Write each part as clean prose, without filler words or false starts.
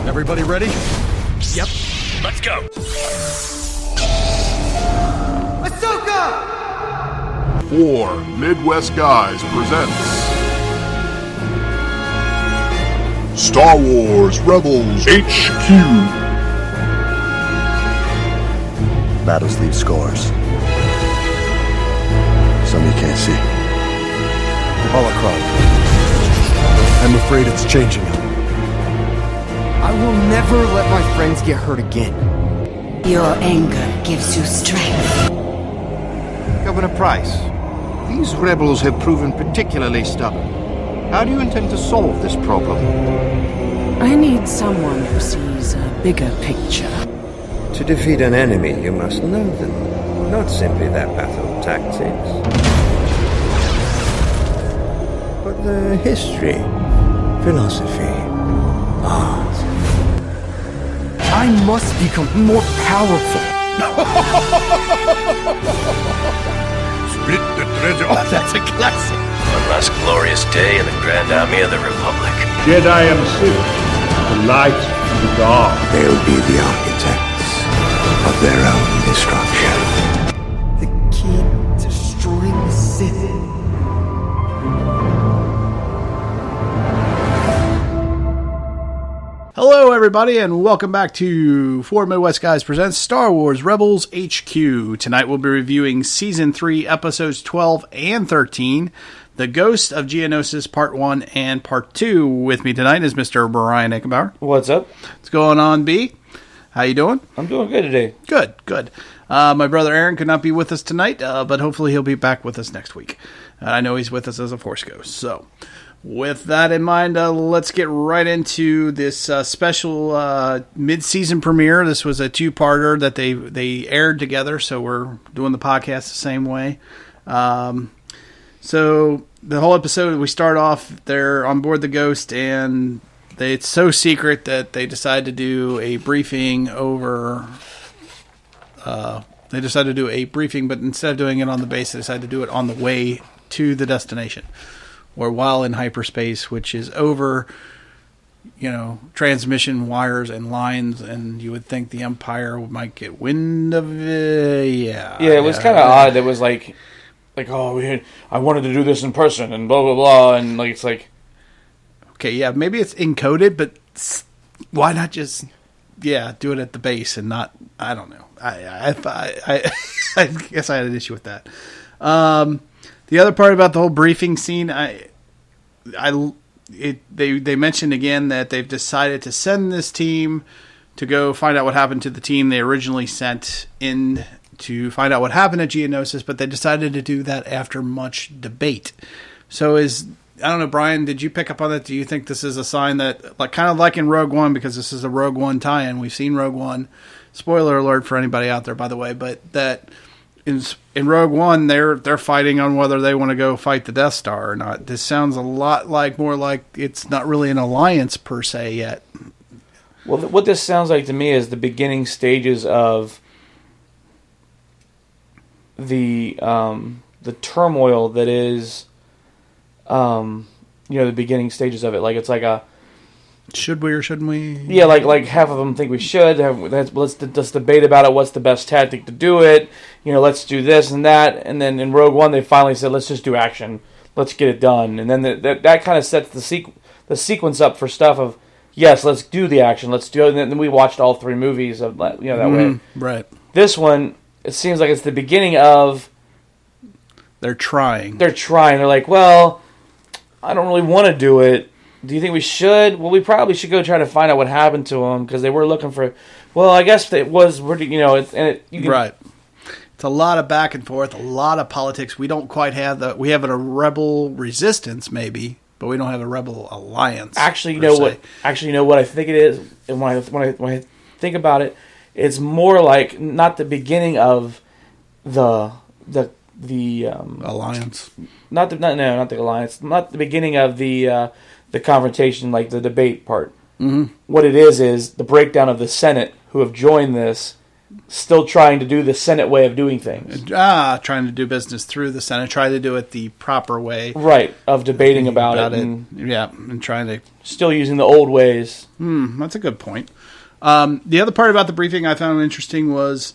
Everybody ready? Yep. Let's go. Ahsoka! 4 Midwest Guys presents Star Wars Rebels HQ. Battles leave scars. Some you can't see. Holocron. I'm afraid it's changing him. I will never let my friends get hurt again. Your anger gives you strength. Governor Price, these rebels have proven particularly stubborn. How do you intend to solve this problem? I need someone who sees a bigger picture. To defeat an enemy, you must know them, not simply their battle tactics, but their history, philosophy, art. I must become more powerful. Split the treasure. Oh, that's a classic. One last glorious day in the Grand Army of the Republic. Jedi and Sith, the light and the dark. They'll be the architects of their own destruction. The key to destroying the Sith. Hello, everybody, and welcome back to 4 Midwest Guys Presents Star Wars Rebels HQ. Tonight we'll be reviewing Season 3, Episodes 12 and 13, The Ghosts of Geonosis, Part 1 and Part 2. With me tonight is Mr. Brian Eckenbauer. What's up? What's going on, B? How you doing? I'm doing good today. Good. My brother Aaron could not be with us tonight, but hopefully he'll be back with us next week. I know he's with us as a Force Ghost, so... With that in mind, let's get right into this special mid-season premiere. This was a two-parter that they aired together, so we're doing the podcast the same way. So the whole episode, we start off, they're on board the Ghost, and it's so secret that they decide to do a briefing over... they decided to do a briefing, but instead of doing it on the base, they decided to do it on the way to the destination. Or while in hyperspace, which is over, transmission wires and lines, and you would think the Empire might get wind of it. Yeah, it was kind of odd. It was like, I wanted to do this in person, and blah blah blah, and it's like, okay, yeah, maybe it's encoded, but why not just, do it at the base and not? I don't know. I guess I had an issue with that. The other part about the whole briefing scene, they mentioned again that they've decided to send this team to go find out what happened to the team they originally sent in to find out what happened at Geonosis, but they decided to do that after much debate. So I don't know, Brian, did you pick up on that? Do you think this is a sign that, kind of like in Rogue One, because this is a Rogue One tie-in, we've seen Rogue One, spoiler alert for anybody out there, by the way, but that... In Rogue One, they're fighting on whether they want to go fight the Death Star or not. This sounds a lot more like it's not really an alliance per se yet. Well, what this sounds like to me is the beginning stages of the turmoil that is, the beginning stages of it. Like it's like a. Should we or shouldn't we? Yeah, like half of them think we should. Let's debate about it. What's the best tactic to do it? Let's do this and that. And then in Rogue One, they finally said, let's just do action. Let's get it done. And then that kind of sets the sequence up for stuff of, yes, let's do the action. Let's do it. And then we watched all 3 movies of that way. Right. This one, it seems like it's the beginning of. They're trying. They're like, well, I don't really want to do it. Do you think we should? Well, we probably should go try to find out what happened to them because they were looking for. Well, I guess it was, right. It's a lot of back and forth, a lot of politics. We don't quite have we have a rebel resistance, maybe, but we don't have a rebel alliance. Actually, you know what I think it is, and when I think about it, it's more like not the beginning of the alliance. Not the alliance. Not the beginning of the confrontation, like the debate part. Mm-hmm. What it is the breakdown of the Senate who have joined this still trying to do the Senate way of doing things. Trying to do business through the Senate, try to do it the proper way. Right, of debating about it. And trying to... Still using the old ways. That's a good point. The other part about the briefing I found interesting was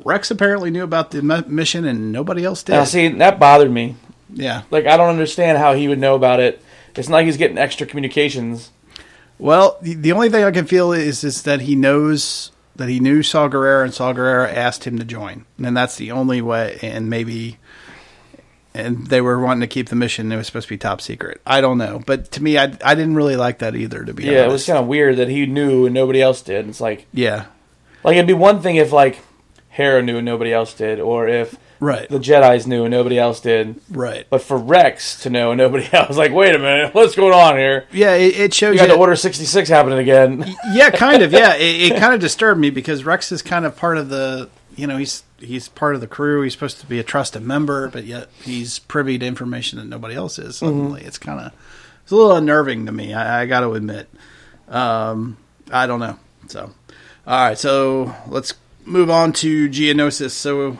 Rex apparently knew about the mission and nobody else did. Now, see, that bothered me. Yeah. Like, I don't understand how he would know about it. It's not like he's getting extra communications. Well, the only thing I can feel is that he knows that he knew Saw Gerrera, and Saw Gerrera asked him to join. And that's the only way, and they were wanting to keep the mission. It was supposed to be top secret. I don't know. But to me, I didn't really like that either, to be honest. Yeah, it was kind of weird that he knew and nobody else did. It's like... Yeah. Like, it'd be one thing if, like, Hera knew and nobody else did, or if the Jedis knew and nobody else did. Right. But for Rex to know and nobody else, like, wait a minute, what's going on here? Yeah, it shows you got the Order 66 happening again. Yeah, kind of, yeah. It kind of disturbed me because Rex is kind of part of the, he's part of the crew. He's supposed to be a trusted member, but yet he's privy to information that nobody else is. Suddenly, it's a little unnerving to me. I got to admit. I don't know. So, all right. So let's move on to Geonosis. So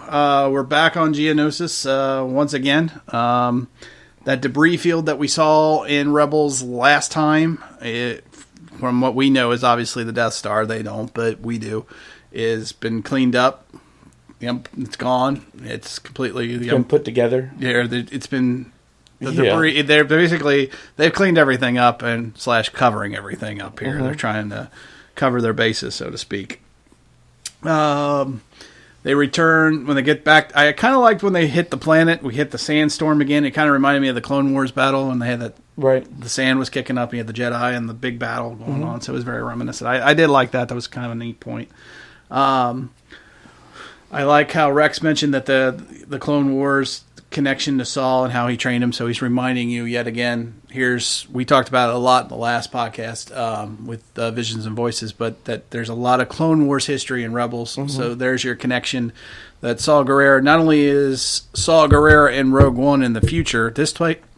we're back on Geonosis once again. That debris field that we saw in Rebels last time, from what we know, is obviously the Death Star. They don't, but we do. Is been cleaned up. Yep, it's gone. It's completely been put together. Yeah, it's been the debris. They've cleaned everything up and / covering everything up here. They're trying to cover their bases, so to speak. They return when they get back. I kind of liked when they hit the planet. We hit the sandstorm again. It kind of reminded me of the Clone Wars battle when they had that. Right. The sand was kicking up. You had the Jedi and the big battle going on. So it was very reminiscent. I did like that. That was kind of a neat point. I like how Rex mentioned that the Clone Wars connection to Saul and how he trained him. So he's reminding you yet again. We talked about it a lot in the last podcast with Visions and Voices, but that there's a lot of Clone Wars history in Rebels. So there's your connection. That Saw Gerrera, not only is Saw Gerrera in Rogue One in the future,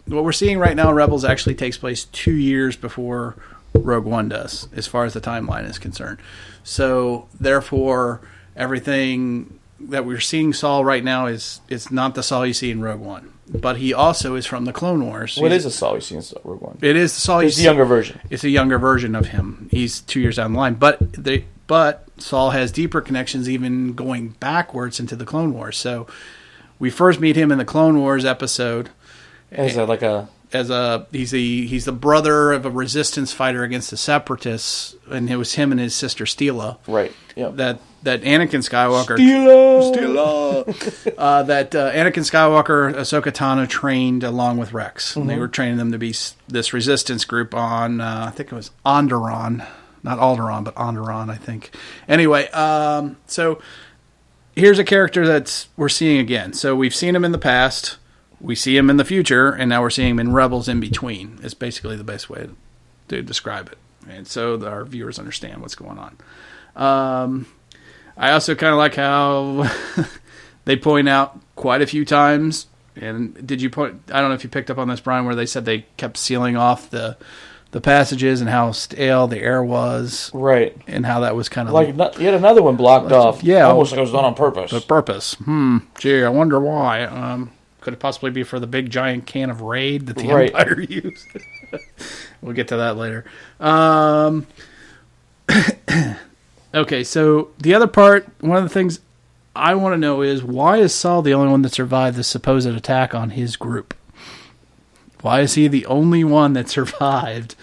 what we're seeing right now in Rebels actually takes place 2 years before Rogue One does, as far as the timeline is concerned. So therefore, everything that we're seeing Saul right now is not the Saul you see in Rogue One, but he also is from the Clone Wars. What is the Saul you see in Rogue One? It is the Saul you see. It's a younger version. It's a younger version of him. He's 2 years down the line, but Saul has deeper connections, even going backwards into the Clone Wars. So we first meet him in the Clone Wars episode he's the brother of a resistance fighter against the Separatists, and it was him and his sister Steela. Right. Yeah. That Anakin Skywalker, that Anakin Skywalker, Ahsoka Tano trained along with Rex. And they were training them to be this resistance group on, I think it was Onderon, not Alderaan, but Onderon, I think. Anyway, so here's a character that we're seeing again. So we've seen him in the past, we see him in the future, and now we're seeing him in Rebels in between. It's basically the best way to describe it, and so that our viewers understand what's going on. I also kind of like how they point out quite a few times, and I don't know if you picked up on this, Brian, where they said they kept sealing off the passages and how stale the air was. Right. And how that was kind of... Like yet another one blocked off. Yeah. Almost like it was done on purpose. The purpose. Gee, I wonder why. Could it possibly be for the big giant can of Raid that the Empire used? We'll get to that later. Okay, so the other part, one of the things I want to know is, why is Saul the only one that survived the supposed attack on his group? Why is he the only one that survived?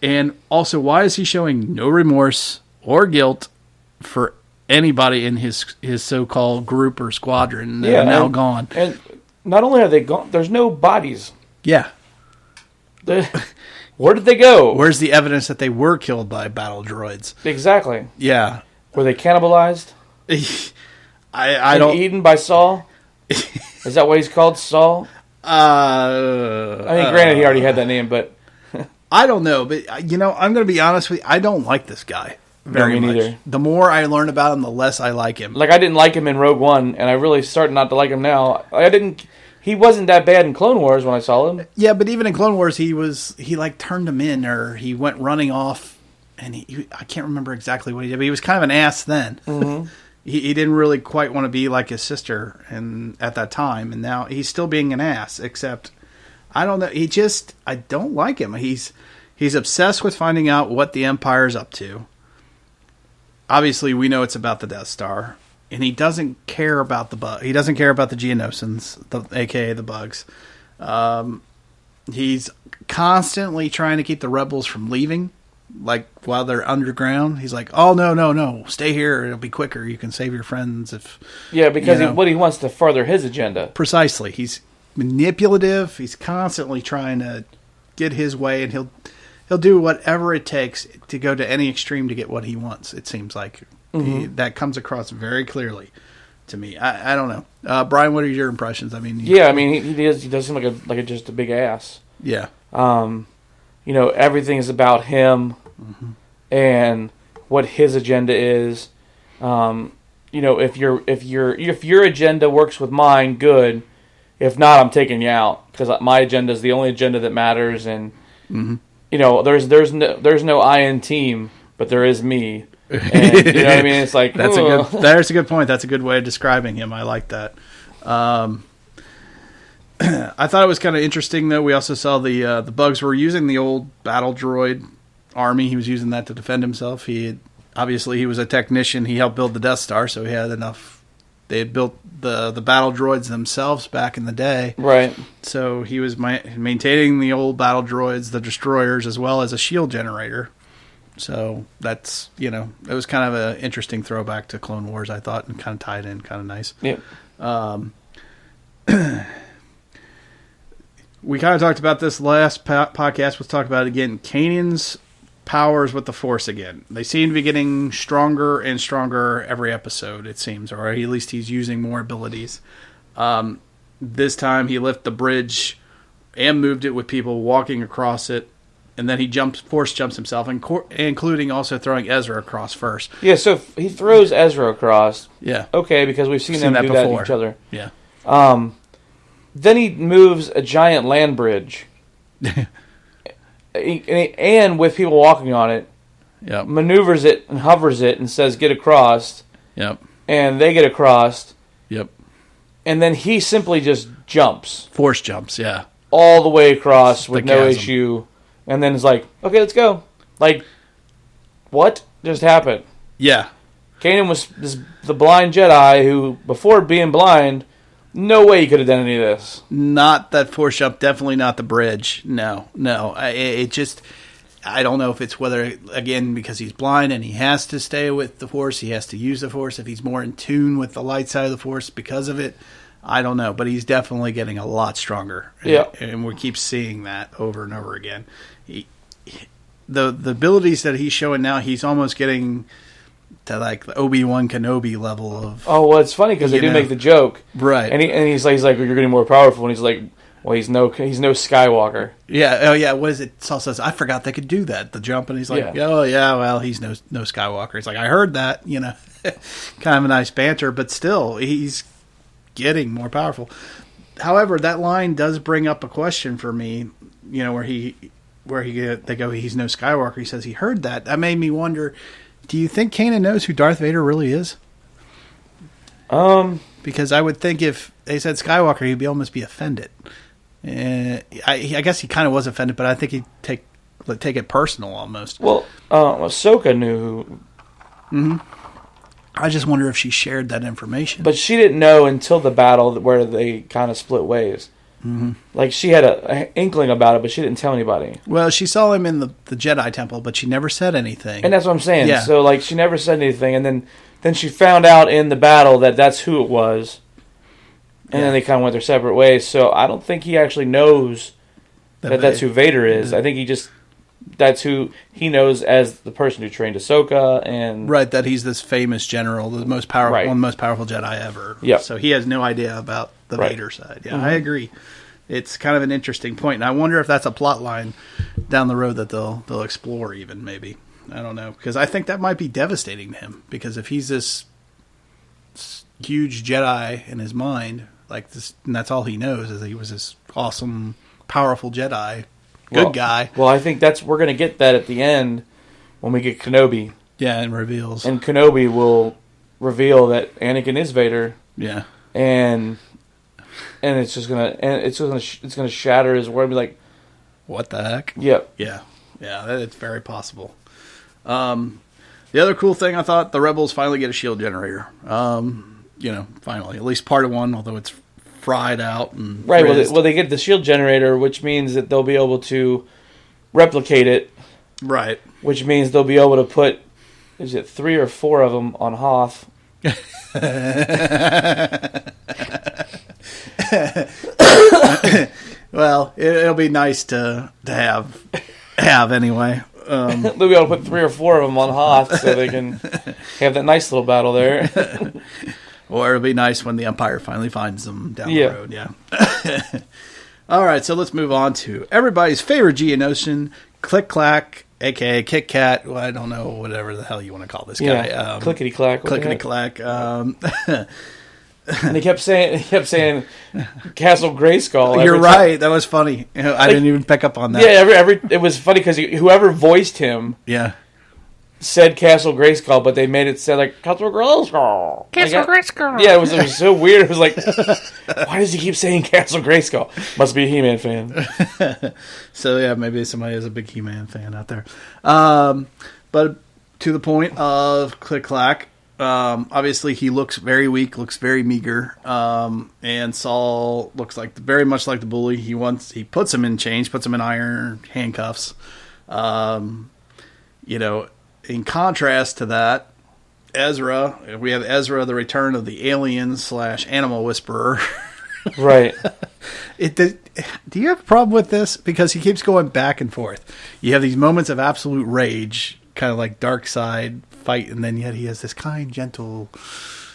And also, why is he showing no remorse or guilt for anybody in his so-called group or squadron that are now gone? And not only are they gone, there's no bodies. Yeah. Where did they go? Where's the evidence that they were killed by battle droids? Exactly. Yeah. Were they cannibalized? I don't... Eaten by Saul? Is that why he's called Saul? Granted, he already had that name, but... I don't know, but, I'm going to be honest with you. I don't like this guy very much. Neither. The more I learn about him, the less I like him. Like, I didn't like him in Rogue One, and I really started not to like him now. He wasn't that bad in Clone Wars when I saw him. Yeah, but even in Clone Wars, he turned him in, or he went running off, and I can't remember exactly what he did, but he was kind of an ass then. Mm-hmm. he didn't really quite want to be like his sister and at that time, and now he's still being an ass, except I don't know, I don't like him. He's obsessed with finding out what the Empire's up to. Obviously, we know it's about the Death Star, and he doesn't care about he doesn't care about the Geonosians, aka the bugs. He's constantly trying to keep the rebels from leaving, like while they're underground. He's like, "Oh no, stay here. It'll be quicker. You can save your friends if." Yeah, because he wants to further his agenda. Precisely, he's manipulative. He's constantly trying to get his way, and he'll do whatever it takes to go to any extreme to get what he wants. It seems like that comes across very clearly to me. I don't know, Brian. What are your impressions? I mean, he does seem like just a big ass. Yeah. Everything is about him and what his agenda is. If your agenda works with mine, good. If not, I'm taking you out because my agenda is the only agenda that matters. And there's no I in team, but there is me. And, you know what I mean? It's like there's a good point. That's a good way of describing him. I like that. I thought it was kind of interesting, though. We also saw the bugs were using the old battle droid army. He was using that to defend himself. Obviously he was a technician. He helped build the Death Star, so he had enough. They had built the battle droids themselves back in the day, right? So he was maintaining the old battle droids, the destroyers, as well as a shield generator. So that's it was kind of an interesting throwback to Clone Wars, I thought, and kind of tied in, kind of nice. Yeah. We kind of talked about this last podcast. Let's talk about it again. Kanan's powers with the Force again. They seem to be getting stronger and stronger every episode, it seems, or at least he's using more abilities. This time he lifted the bridge and moved it with people walking across it, and then he force jumps himself, including also throwing Ezra across first. Yeah, so he throws Ezra across. Yeah. Okay, because we've seen them do that to each other. Yeah. Then he moves a giant land bridge. And with people walking on it, maneuvers it and hovers it and says, "Get across." Yep. And they get across. Yep. And then he simply just jumps. Force jumps, yeah. All the way across with no issue. And then it's like, okay, let's go. Like, what just happened? Yeah. Kanan was the blind Jedi who, before being blind, no way he could have done any of this. Not that force jump, definitely not the bridge. No. I don't know if it's whether, again, because he's blind and he has to stay with the Force, he has to use the Force, if he's more in tune with the light side of the Force because of it. I don't know, but he's definitely getting a lot stronger. Yeah. And we keep seeing that over and over again. The abilities that he's showing now, he's almost getting to like the Obi-Wan Kenobi level of... Oh, well, it's funny because they do make the joke. Right. And he's like, you're getting more powerful, and he's like, well, he's no Skywalker. Yeah. Oh, yeah. What is it? Saul says, I forgot they could do that, the jump. And he's like, oh, yeah, well, he's no Skywalker. He's like, I heard that, kind of a nice banter, but still, he's getting more powerful. However, that line does bring up a question for me, where they go, he's no Skywalker. He says he heard that. That made me wonder, do you think Kanan knows who Darth Vader really is? Because I would think if they said Skywalker, he'd almost be offended. I guess he kind of was offended, but I think he'd take it personal almost. Well, Ahsoka knew who. I just wonder if she shared that information. But she didn't know until the battle where they kind of split ways. Mm-hmm. Like, she had an inkling about it, but she didn't tell anybody. Well, she saw him in the Jedi Temple, but she never said anything. And that's what I'm saying. Yeah. So, like, she never said anything, and then she found out in the battle that that's who it was. And then they kind of went their separate ways. So I don't think he actually knows that's who Vader is. I think that's who he knows as the person who trained Ahsoka, and right, that he's this famous general, the most powerful, one of the most powerful Jedi ever. Yeah. So he has no idea about the Vader side. Yeah, I agree. It's kind of an interesting point, and I wonder if that's a plot line down the road that they'll explore. Even maybe, I don't know, because I think that might be devastating to him. Because if he's this huge Jedi in his mind, like this, and that's all he knows is that he was this awesome, powerful Jedi. Good guy. Well, I think we're going to get that at the end when we get Kenobi. Yeah, and reveals. And Kenobi will reveal that Anakin is Vader. Yeah. And it's just gonna shatter his world. And be like, what the heck? Yep. Yeah. It's very possible. The other cool thing I thought, the Rebels finally get a shield generator. Finally, at least part of one, although it's fried out and right. Well, they get the shield generator, which means that they'll be able to replicate it. Right. Which means they'll be able to put, is it 3 or 4 of them on Hoth? Well, it'll be nice to have anyway. They'll be able to put 3 or 4 of them on Hoth so they can have that nice little battle there. Or it'll be nice when the Empire finally finds them down the road. Yeah. All right, so let's move on to everybody's favorite Geonosian, Click Clack, a.k.a. Kit Kat. Well, I don't know, whatever the hell you want to call this guy. Clickety Clack. Clickety Clack. And he kept saying Castle Grayskull. You're right. That was funny. I didn't even pick up on that. Yeah, it was funny because whoever voiced him, said Castle Grayskull, but they made it sound like Castle Grayskull. Castle Grayskull. Yeah, it was so weird. It was like, why does he keep saying Castle Grayskull? Must be a He-Man fan. So yeah, maybe somebody is a big He-Man fan out there. But to the point of Click Clack. Obviously, he looks very weak, looks very meager, and Saul looks very much like the bully. He puts him in chains, puts him in iron handcuffs. In contrast to that, we have Ezra, the return of the alien / animal whisperer. Right. Do you have a problem with this? Because he keeps going back and forth. You have these moments of absolute rage, kind of like dark side fight, and then yet he has this kind, gentle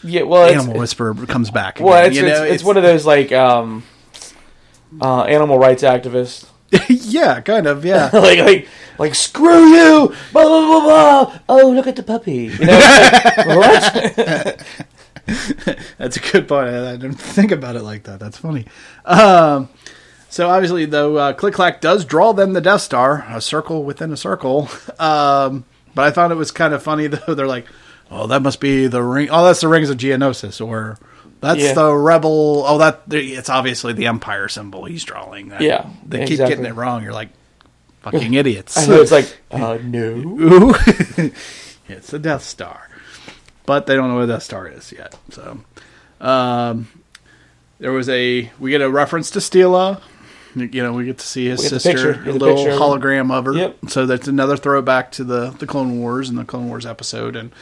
animal whisperer comes back again. Well, it's one of those like animal rights activists. Yeah, kind of, yeah. like screw you, blah blah blah blah. Oh, look at the puppy. What? That's a good point. I didn't think about it like that. That's funny. So obviously, though, Click Clack does draw them the Death Star, a circle within a circle. But I found it was kind of funny, though. They're like, oh, that must be the ring. Oh, that's the rings of Geonosis. Or that's the rebel. Oh, it's obviously the Empire symbol he's drawing. They keep getting it wrong. You're like, fucking idiots. I know, it's like, no. It's the Death Star. But they don't know what the Death Star is yet. So, we get a reference to Steela. We get to see his sister, a little hologram of her. Yep. So that's another throwback to the Clone Wars and the Clone Wars episode. And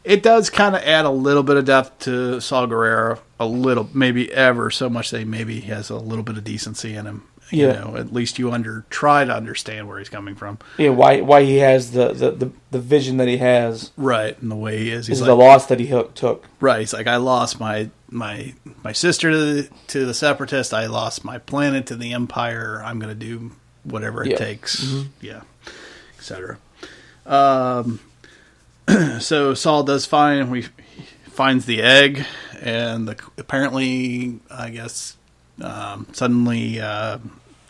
it does kind of add a little bit of depth to Saw Gerrera, a little, maybe ever so much that maybe he has a little bit of decency in him. At least you try to understand where he's coming from. Yeah, why he has the vision that he has. Right, and the way he is. He's the loss that he took. Right, he's like, I lost my sister to the Separatists. I lost my planet to the Empire. I'm going to do whatever it takes. Mm-hmm. Yeah, etc. So Saul does he finds the egg, and apparently, I guess, suddenly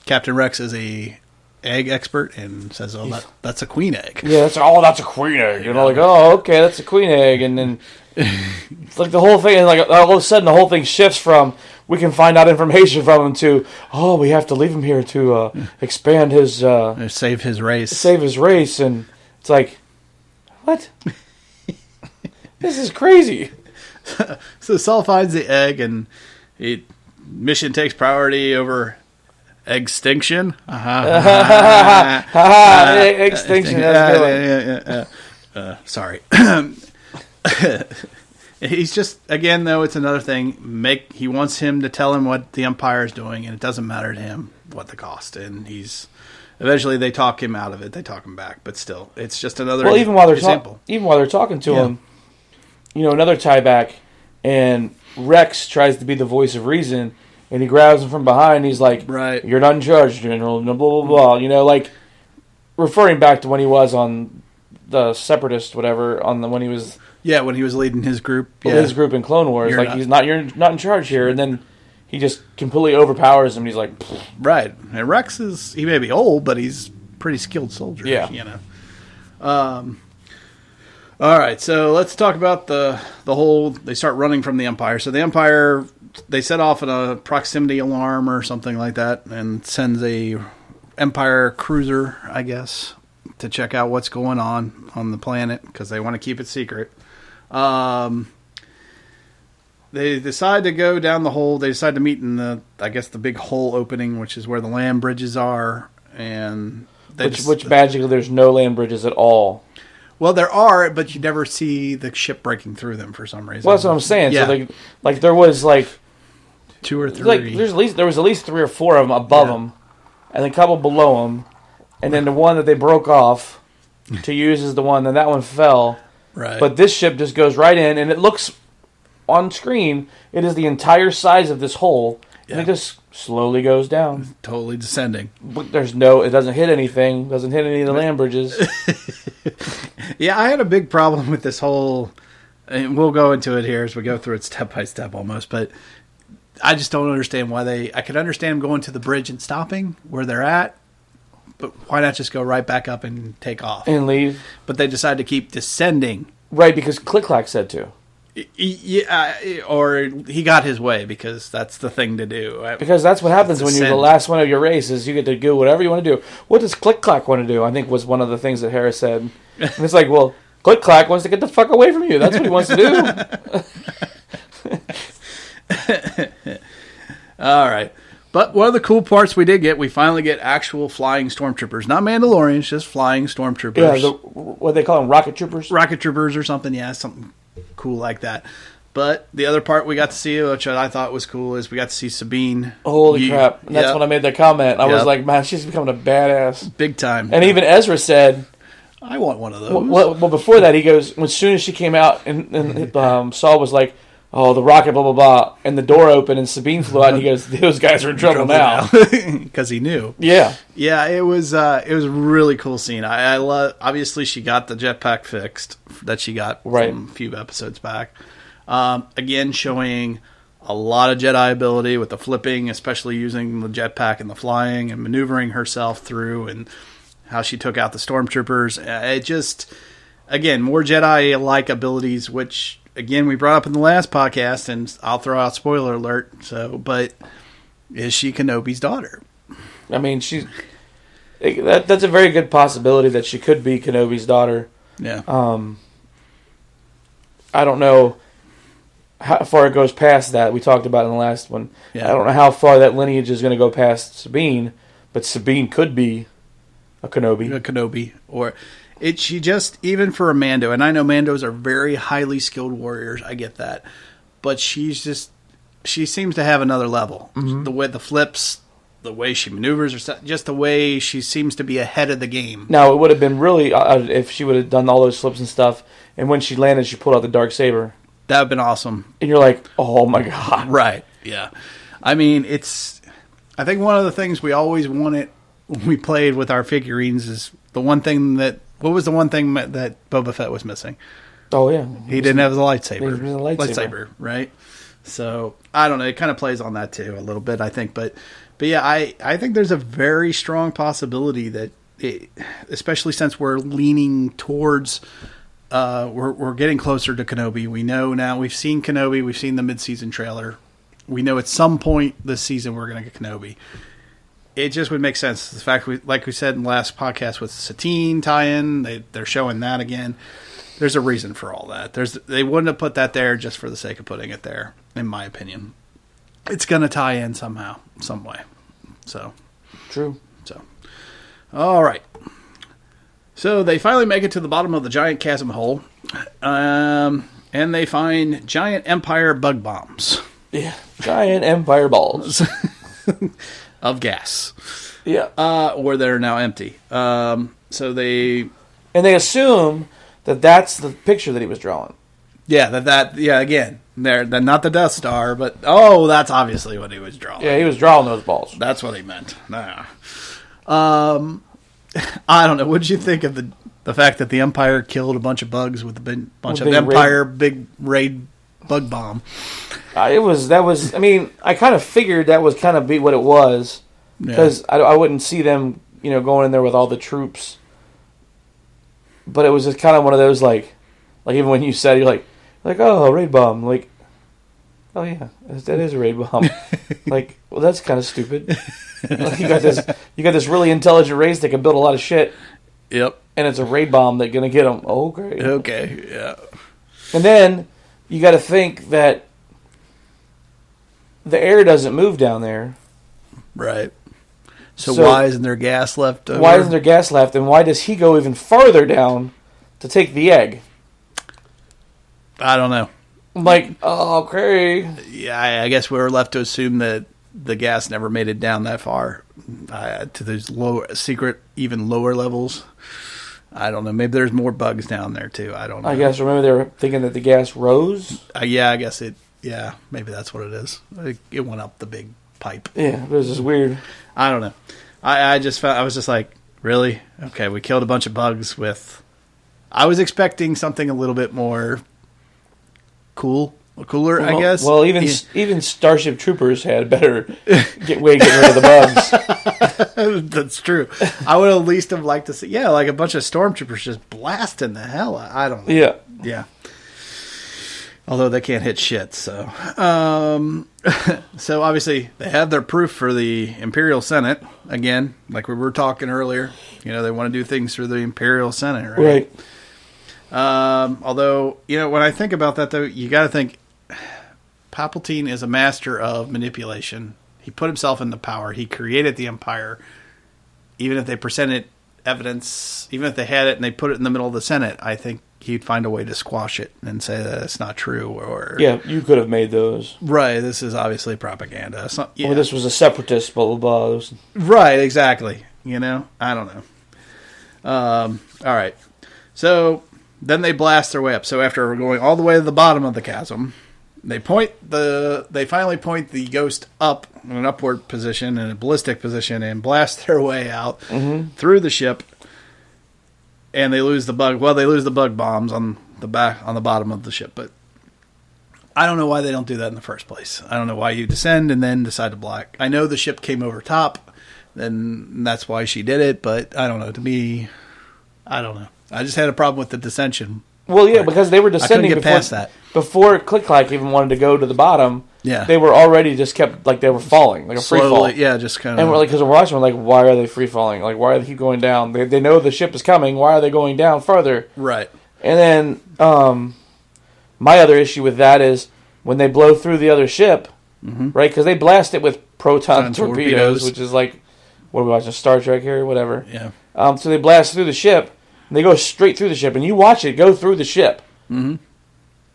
Captain Rex is a egg expert and says, "Oh, that's a queen egg." Yeah, that's a queen egg. Like, oh, okay, that's a queen egg, and then it's like the whole thing, and like all of a sudden the whole thing shifts from we can find out information from him to we have to leave him here to expand his save his race, and it's like, what? This is crazy. So Saul finds the egg, and mission takes priority over extinction. Extinction. That's good. Sorry. He's just, again, though, it's another thing. He wants him to tell him what the Empire is doing, and it doesn't matter to him what the cost. And eventually they talk him out of it. They talk him back, but still, it's just another example. Even while they're talking to him, another tie back, and Rex tries to be the voice of reason. And he grabs him from behind. And he's like, "Right, you're not in charge, General." Blah blah blah. Like referring back to when he was on the Separatist, whatever. When he was leading his group. His group in Clone Wars. You're not in charge here. And then he just completely overpowers him. And he's like, pfft. Right. And Rex he may be old, but he's a pretty skilled soldier. Yeah. All right, so let's talk about the whole. They start running from the Empire. So the Empire, they set off a proximity alarm or something like that, and sends a Empire cruiser, I guess, to check out what's going on the planet because they want to keep it secret. They decide to go down the hole. They decide to meet in the big hole opening, which is where the land bridges are, and which magically there's no land bridges at all. Well, there are, but you never see the ship breaking through them for some reason. Well, that's what I'm saying. Yeah. So there was 2 or 3. There was at least 3 or 4 of them above them, and a couple below them, and then the one that they broke off to use is the one. Then that one fell. Right. But this ship just goes right in, and it looks on screen. It is the entire size of this hole, and it just slowly goes down. Totally descending. But it doesn't hit anything. Doesn't hit any of the land bridges. Yeah, I had a big problem with this whole, and we'll go into it here as we go through it step by step almost, but I just don't understand why I could understand them going to the bridge and stopping where they're at, but why not just go right back up and take off? And leave. But they decide to keep descending. Right, because Click Clack said to. Yeah, or he got his way because that's the thing to do. Because that's what happens when you're the last one of your race is you get to do whatever you want to do. What does Click Clack want to do? I think was one of the things that Harris said. And it's like, well, Click Clack wants to get the fuck away from you. That's what he wants to do. All right. But one of the cool parts we finally get actual flying stormtroopers. Not Mandalorians, just flying stormtroopers. Yeah, what they call them, rocket troopers? Rocket troopers or something, yeah, something cool like that. But the other part we got to see, which I thought was cool, is we got to see Sabine. Holy crap. And that's when I made that comment. I was like, man, she's becoming a badass. Big time. And even Ezra said, I want one of those. Well, before that, he goes, as soon as she came out, and Saul was like, oh, the rocket, blah, blah, blah. And the door opened, and Sabine flew out, and he goes, those guys are in trouble now. Because he knew. Yeah. Yeah, it was a really cool scene. I love, obviously, she got the jetpack fixed that she got from a few episodes back. Again, showing a lot of Jedi ability with the flipping, especially using the jetpack and the flying and maneuvering herself through, and how she took out the stormtroopers. It just, again, more Jedi-like abilities, which, again, we brought up in the last podcast, and I'll throw out spoiler alert. But is she Kenobi's daughter? I mean, that's a very good possibility that she could be Kenobi's daughter. Yeah. I don't know how far it goes past that. We talked about it in the last one. Yeah. I don't know how far that lineage is going to go past Sabine, but Sabine could be a Kenobi. A Kenobi. Or she just, even for a Mando, and I know Mandos are very highly skilled warriors, I get that. But she seems to have another level. Mm-hmm. The way the flips, the way she maneuvers, or just the way she seems to be ahead of the game. Now, it would have been really, if she would have done all those flips and stuff, and when she landed, she pulled out the Darksaber. That would have been awesome. And you're like, oh my God. Right, yeah. I mean, I think one of the things we always wanted when we played with our figurines is the one thing that, what was the one thing that Boba Fett was missing? Oh, yeah. He didn't have the lightsaber. He didn't have the lightsaber. Right? So, I don't know. It kind of plays on that too a little bit, I think. But yeah, I think there's a very strong possibility that, especially since we're leaning towards, we're getting closer to Kenobi. We know now, we've seen Kenobi, we've seen the mid-season trailer. We know at some point this season we're going to get Kenobi. It just would make sense. The fact, like we said in the last podcast with Satine tie-in, they're showing that again. There's a reason for all that. They wouldn't have put that there just for the sake of putting it there, in my opinion. It's going to tie in somehow, some way. So true. So, all right. So they finally make it to the bottom of the giant chasm hole, and they find giant Empire bug bombs. Yeah, giant Empire balls of gas. Yeah, or they're now empty. So they assume that that's the picture that he was drawing. Yeah, again, they're not the Death Star, but that's obviously what he was drawing. Yeah, he was drawing those balls. That's what he meant. Nah. I don't know. What did you think of the fact that the Empire killed a bunch of bugs with a bunch of Empire big raid bug bomb? I kind of figured that was kind of be what it was, because I wouldn't see them, going in there with all the troops. But it was just kind of one of those, like, Like, even when you said, you're like, oh, raid bomb. Like, oh, yeah, that is a raid bomb. Like, well, that's kind of stupid. Like, you got this really intelligent race that can build a lot of shit. Yep. And it's a raid bomb that's going to get them. Oh, great. Okay, yeah. And then you got to think that the air doesn't move down there. Right. So why isn't there gas left over? Why isn't there gas left? And why does he go even farther down to take the egg? I don't know. I'm like, oh, okay. Yeah, I guess we were left to assume that the gas never made it down that far to those secret, even lower levels. I don't know. Maybe there's more bugs down there too. I don't know. I guess. Remember, they were thinking that the gas rose. Yeah, I guess it. Yeah, maybe that's what it is. It went up the big pipe. Yeah, it was just weird. I don't know. I just found, I was just like, really? Okay, we killed a bunch of bugs with. I was expecting something a little bit more cooler, I guess. Well, even Starship Troopers had better way of getting rid of the bugs. That's true. I would at least have liked to see, like a bunch of stormtroopers just blasting the hell out. I don't know. Yeah. Although they can't hit shit, so. So obviously they have their proof for the Imperial Senate again, like we were talking earlier. They want to do things through the Imperial Senate, right? Although, when I think about that, though, you got to think Palpatine is a master of manipulation. He put himself in the power. He created the Empire. Even if they presented evidence, even if they had it and they put it in the middle of the Senate, I think he'd find a way to squash it and say that it's not true. Or you could have made those. Right, this is obviously propaganda. Or this was a separatist, blah, blah, blah. Right, exactly. I don't know. All right. So then they blast their way up. So after going all the way to the bottom of the chasm, they finally point the Ghost up in an upward position, in a ballistic position, and blast their way out through the ship. And they lose the bug. Well, they lose the bug bombs on the bottom of the ship. But I don't know why they don't do that in the first place. I don't know why you descend and then decide to block. I know the ship came over top, and that's why she did it. But I don't know. To me, I don't know. I just had a problem with the descension. Well, yeah, because they were descending past that. Before Click-Clack even wanted to go to the bottom. Yeah, they were already just kept like they were falling, like a free fall. Yeah, just kind of. And we're like, because we're watching, we're like, why are they free falling? Like, why are they keep going down? They know the ship is coming. Why are they going down further? Right. And then my other issue with that is when they blow through the other ship, right? Because they blast it with proton torpedoes, which is like, what are we watching, Star Trek here, or whatever? Yeah. So they blast through the ship. And they go straight through the ship, and you watch it go through the ship. Mm-hmm.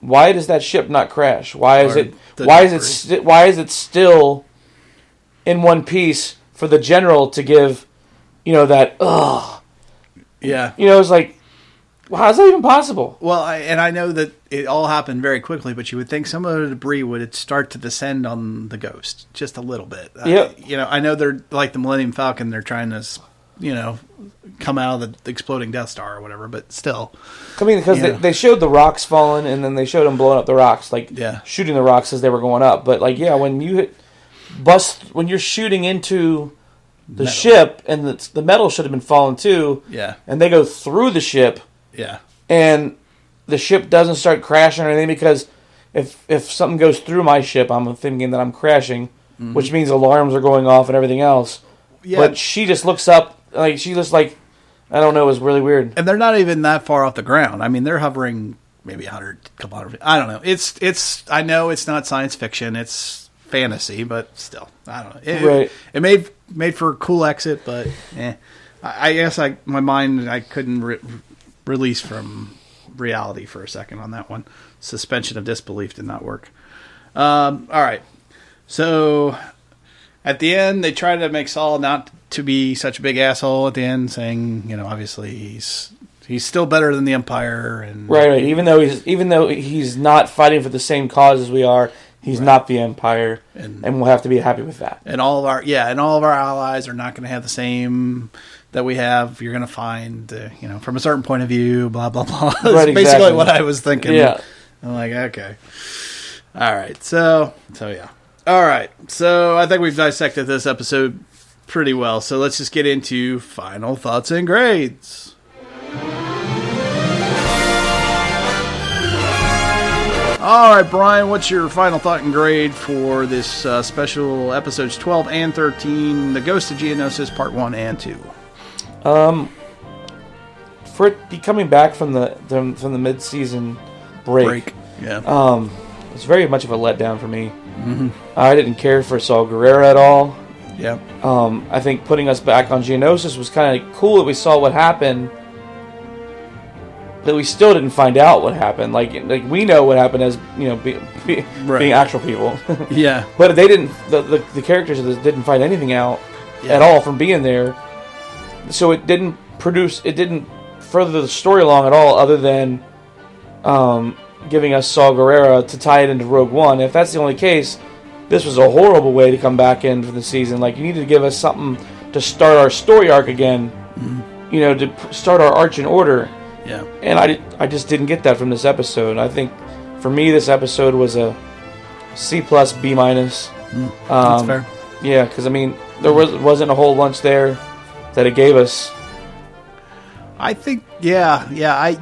Why does that ship not crash? Why is it still in one piece for the general to give, that Yeah. It's like, well, how is that even possible? Well, I know that it all happened very quickly, but you would think some of the debris would start to descend on the Ghost just a little bit. Yep. I know they're like the Millennium Falcon. They're trying to, come out of the exploding Death Star or whatever, but still. I mean, because they showed the rocks falling, and then they showed them blowing up the rocks, shooting the rocks as they were going up. But when you when you're shooting into the ship, and the metal should have been falling too. Yeah. And they go through the ship. Yeah. And the ship doesn't start crashing or anything, because if something goes through my ship, I'm thinking that I'm crashing, which means alarms are going off and everything else. Yeah. But she just looks up. She looks like, I don't know, it was really weird. And they're not even that far off the ground. I mean, they're hovering maybe 100, couple hundred feet. I don't know. I know it's not science fiction. It's fantasy, but still, I don't know. It made for a cool exit, but I guess my mind, I couldn't release from reality for a second on that one. Suspension of disbelief did not work. All right. So at the end, they try to make Saul not to be such a big asshole at the end, saying, obviously he's still better than the Empire, and right. Even though he's not fighting for the same cause as we are, he's not the Empire, and we'll have to be happy with that. And all of our allies are not going to have the same that we have. You're going to find, from a certain point of view, blah blah blah. That's right, basically what I was thinking. Yeah, I'm like, okay, all right, so yeah. All right, so I think we've dissected this episode pretty well. So let's just get into final thoughts and grades. All right, Brian, what's your final thought and grade for this special episodes 12 and 13, The Ghosts of Geonosis, Part 1 and 2? For it be coming back from the mid-season break. Yeah. It's very much of a letdown for me. Mm-hmm. I didn't care for Saw Gerrera at all. Yeah. I think putting us back on Geonosis was kind of cool that we saw what happened, but we still didn't find out what happened. Like we know what happened as being actual people. Yeah. But they didn't. The characters of this didn't find anything out at all from being there. So it didn't further the story along at all, other than giving us Saw Gerrera to tie it into Rogue One. If that's the only case, this was a horrible way to come back in for the season. Like, you needed to give us something to start our story arc again, to start our arch in order. Yeah. And I just didn't get that from this episode. I think, for me, this episode was a C+, B-. That's fair. Yeah, because, there wasn't a whole bunch there that it gave us. I think, I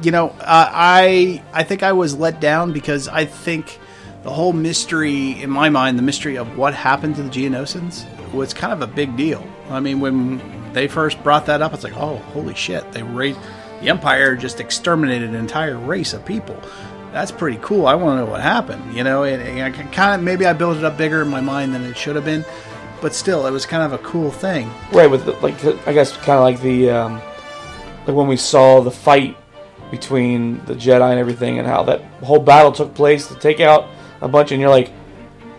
think I was let down because I think the whole mystery, in my mind, the mystery of what happened to the Geonosians was kind of a big deal. When they first brought that up, it's like, oh, holy shit, the Empire just exterminated an entire race of people. That's pretty cool. I want to know what happened, and I kind of, maybe I built it up bigger in my mind than it should have been, but still, it was kind of a cool thing. Right, with I guess kind of like the like when we saw the fight between the Jedi and everything, and how that whole battle took place to take out a bunch, and you're like,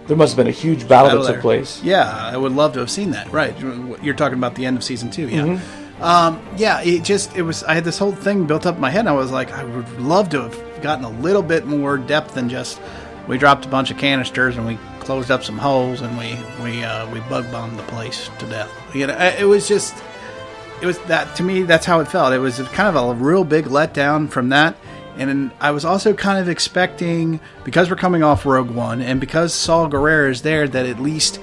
there must have been a huge battle that took place. Yeah, I would love to have seen that. Right, you're talking about the end of season 2. Yeah, Mm-hmm. I had this whole thing built up in my head, and I was like, I would love to have gotten a little bit more depth than just we dropped a bunch of canisters and we closed up some holes and we bug bombed the place to death. It was that, to me, that's how it felt. It was kind of a real big letdown from that. And I was also kind of expecting, because we're coming off Rogue One, and because Saw Gerrera is there, that at least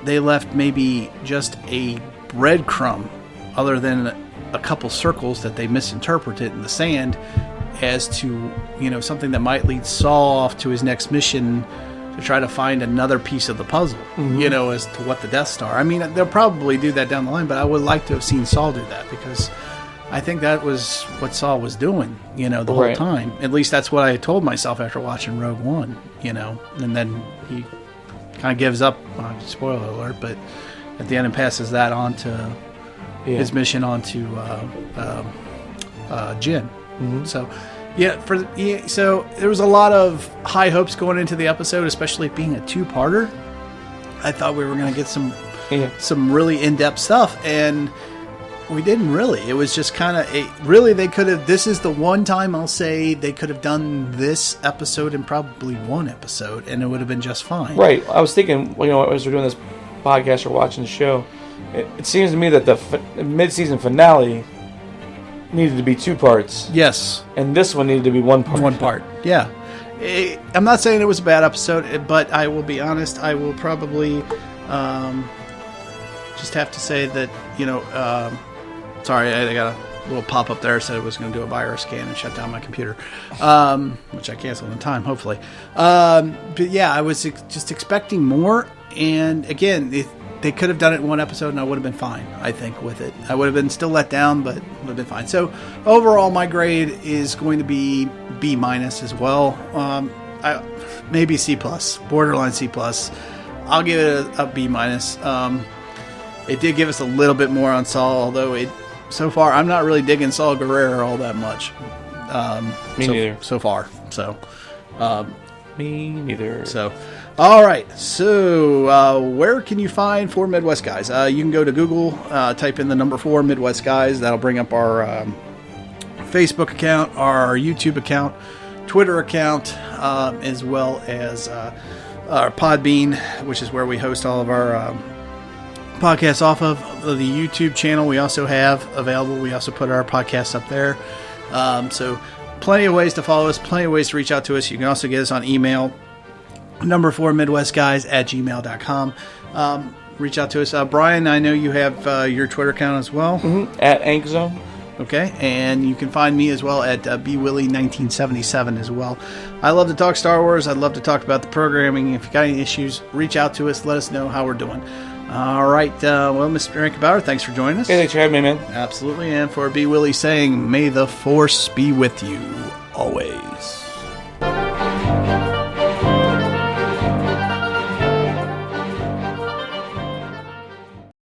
they left maybe just a breadcrumb, other than a couple circles that they misinterpreted in the sand, as to, something that might lead Saw off to his next mission to try to find another piece of the puzzle, as to what the Death Star. They'll probably do that down the line, but I would like to have seen Saw do that, because I think that was what Saw was doing, the whole time. At least that's what I told myself after watching Rogue One, and then he kind of gives up, spoiler alert, but at the end it passes that on to his mission onto Jin. Mm-hmm. So there was a lot of high hopes going into the episode, especially being a two-parter. I thought we were going to get some really in-depth stuff, and we didn't really. It was just kind of, really, they could have, this is the one time I'll say they could have done this episode in probably one episode, and it would have been just fine. Right. I was thinking, as we're doing this podcast or watching the show, it seems to me that the mid-season finale needed to be 2 parts. Yes. And this one needed to be 1 part. 1 part, yeah. I'm not saying it was a bad episode, but I will be honest, I will probably just have to say that, sorry, I got a little pop-up there that said it was going to do a virus scan and shut down my computer, which I canceled in time, hopefully. But yeah, I was just expecting more, and again, they could have done it in 1 episode and I would have been fine, I think, with it. I would have been still let down, but would have been fine. So overall, my grade is going to be B- as well. Maybe C+, borderline C+. I'll give it a B-. It did give us a little bit more on Saw, although so far I'm not really digging Saw Gerrera all that much. Me neither. So far. So me neither. So all right. So where can you find 4 Midwest Guys? You can go to Google, type in the number 4 Midwest Guys. That'll bring up our Facebook account, our YouTube account, Twitter account, as well as our Podbean, which is where we host all of our podcasts off of. The YouTube channel we also have available. We also put our podcasts up there. So plenty of ways to follow us, plenty of ways to reach out to us. You can also get us on email, number 4 midwestguys@gmail.com. Reach out to us. Brian, I know you have your Twitter account as well. Mm-hmm. At AnkZone. Okay, and you can find me as well at bwilly1977 as well. I love to talk Star Wars. I'd love to talk about the programming. If you got any issues, reach out to us. Let us know how we're doing. All right, well, Mr. Eric Bauer, thanks for joining us. Hey, thanks for having me, man. Absolutely, and for B. Willie saying, may the Force be with you always.